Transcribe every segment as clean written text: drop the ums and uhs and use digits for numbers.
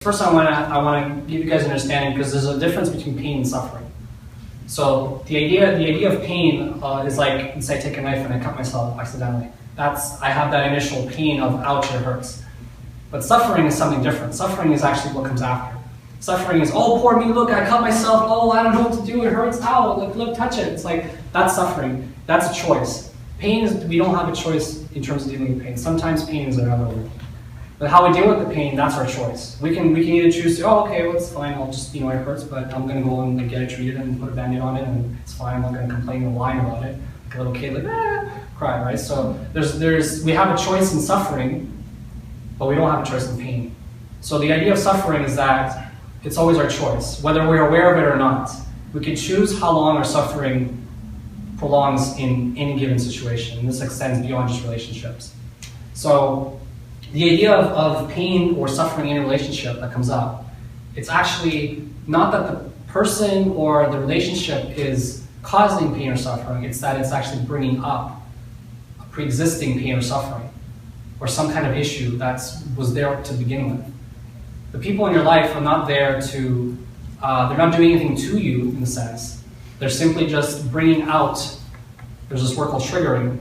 First, I want to give you guys an understanding, because there's a difference between pain and suffering. So the idea of pain is like, say I take a knife and I cut myself accidentally. I have that initial pain of ouch, it hurts. But suffering is something different. Suffering is actually what comes after. Suffering is, oh, poor me, look, I cut myself, oh, I don't know what to do, it hurts, ow, look, touch it. It's like, that's suffering. That's a choice. Pain is, we don't have a choice in terms of dealing with pain. Sometimes pain is another word. But how we deal with the pain, that's our choice. We can either choose to, oh, okay, well, it's fine, I'll just, it hurts, but I'm going to go and get it treated and put a Band-Aid on it, and it's fine, I'm not going to complain or whine about it. Like a little kid, like, cry, right? So we have a choice in suffering, but we don't have a choice in pain. So the idea of suffering is that it's always our choice, whether we're aware of it or not. We can choose how long our suffering prolongs in any given situation, and this extends beyond just relationships. So the idea of pain or suffering in a relationship that comes up, it's actually not that the person or the relationship is causing pain or suffering, it's that it's actually bringing up a pre-existing pain or suffering, or some kind of issue that was there to begin with. The people in your life are not there to, they're not doing anything to you in a sense. They're simply just bringing out, there's this word called triggering,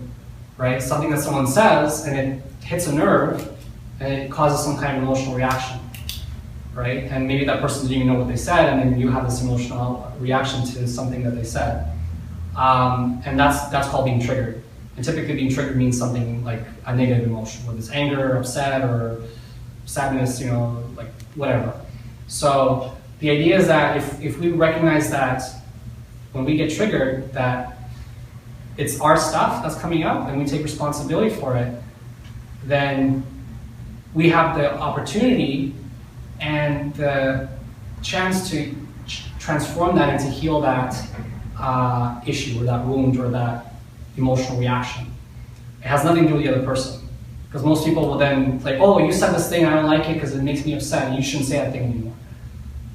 right? Something that someone says and it hits a nerve, and it causes some kind of emotional reaction, right? And maybe that person didn't even know what they said, and then you have this emotional reaction to something that they said. And that's called being triggered. And typically being triggered means something like a negative emotion, whether it's anger, upset, or sadness, like whatever. So the idea is that if we recognize that when we get triggered, that it's our stuff that's coming up and we take responsibility for it, then we have the opportunity and the chance to transform that and to heal that issue or that wound or that emotional reaction. It has nothing to do with the other person. Because most people will then like, oh, you said this thing, I don't like it because it makes me upset, and you shouldn't say that thing anymore.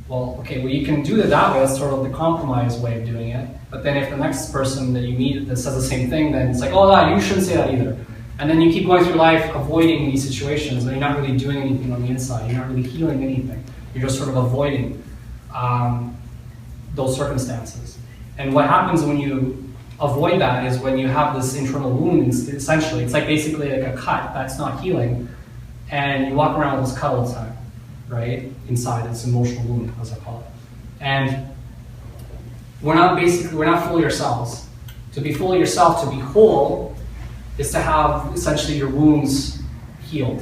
Well, okay, well you can do it that way, that's sort of the compromise way of doing it. But then if the next person that you meet that says the same thing, then it's like, oh, no, you shouldn't say that either. And then you keep going through life avoiding these situations, and you're not really doing anything on the inside. You're not really healing anything. You're just sort of avoiding those circumstances. And what happens when you avoid that is when you have this internal wound, essentially. It's like basically like a cut that's not healing, and you walk around with this cut all the time, right? Inside, it's emotional wound, as I call it. And we're not fully ourselves. To be fully yourself, to be whole, is to have essentially your wounds healed.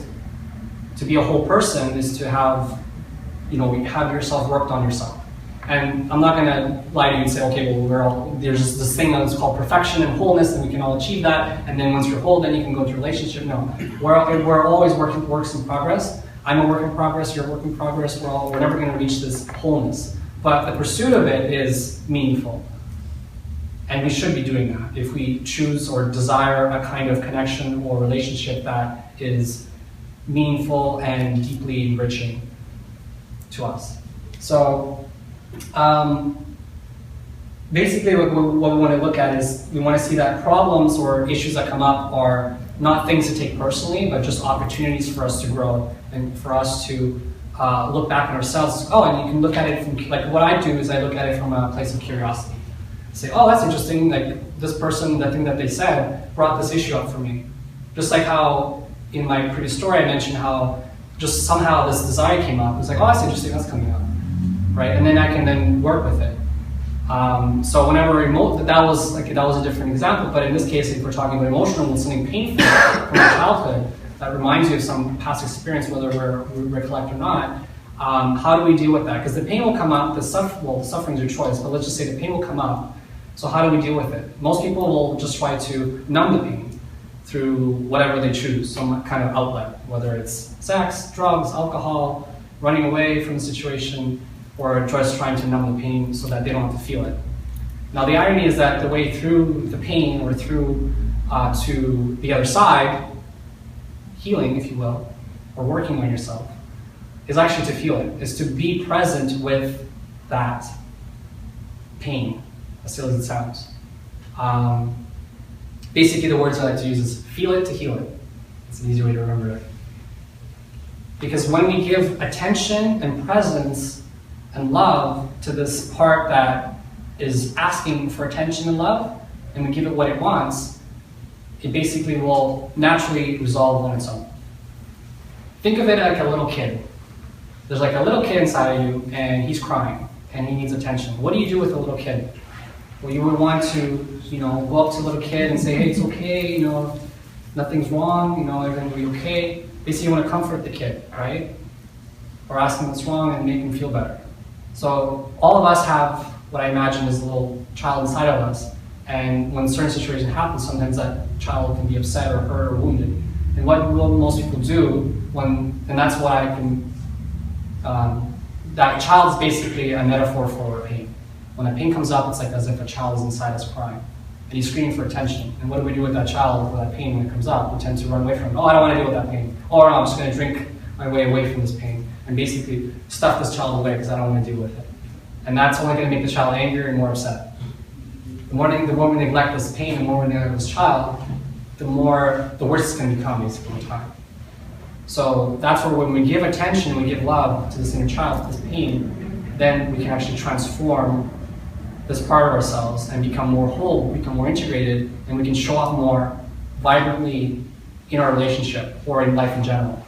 To be a whole person is to have, have yourself worked on yourself. And I'm not going to lie to you and say, okay, well, there's this thing that's called perfection and wholeness, and we can all achieve that. And then once you're whole, then you can go to a relationship. No, we're always works in progress. I'm a work in progress. You're a work in progress. We're never going to reach this wholeness. But the pursuit of it is meaningful. And we should be doing that if we choose or desire a kind of connection or relationship that is meaningful and deeply enriching to us. So basically what we want to look at is we want to see that problems or issues that come up are not things to take personally, but just opportunities for us to grow and for us to look back at ourselves. Oh, and you can look at it from, like what I do is I look at it from a place of curiosity. Say, oh, that's interesting, like this person, the thing that they said brought this issue up for me. Just like how in my previous story I mentioned how just somehow this desire came up. It's like, oh, that's interesting, that's coming up, right? And then I can then work with it. So whenever that was a different example, but in this case, if we're talking about emotional, it's something painful from our childhood that reminds you of some past experience, whether we recollect or not. How do we deal with that? Because the pain will come up, the suffering is your choice, but let's just say the pain will come up. So how do we deal with it? Most people will just try to numb the pain through whatever they choose, some kind of outlet, whether it's sex, drugs, alcohol, running away from the situation, or just trying to numb the pain so that they don't have to feel it. Now the irony is that the way through the pain or through to the other side, healing, if you will, or working on yourself, is actually to feel it, is to be present with that pain, as silly as it sounds. Basically the words I like to use is feel it to heal it. It's an easy way to remember it. Because when we give attention and presence and love to this part that is asking for attention and love, and we give it what it wants, it basically will naturally resolve on its own. Think of it like a little kid. There's like a little kid inside of you, and he's crying, and he needs attention. What do you do with a little kid? Well, you would want to, go up to a little kid and say, hey, it's okay, nothing's wrong, everything will be okay. Basically, you want to comfort the kid, right? Or ask him what's wrong and make him feel better. So all of us have what I imagine is a little child inside of us. And when certain situations happen, sometimes that child can be upset or hurt or wounded. And what will most people do and that's why that child is basically a metaphor for pain. When that pain comes up, it's like as if a child is inside us crying. And he's screaming for attention. And what do we do with that child, with that pain when it comes up? We tend to run away from it. Oh, I don't want to deal with that pain. Or I'm just going to drink my way away from this pain and basically stuff this child away because I don't want to deal with it. And that's only going to make the child angrier and more upset. The more we neglect this pain, the more we neglect this child, the worse it's going to become basically in time. So that's where when we give attention, we give love to this inner child, to this pain, then we can actually transform this part of ourselves and become more whole, become more integrated, and we can show up more vibrantly in our relationship or in life in general.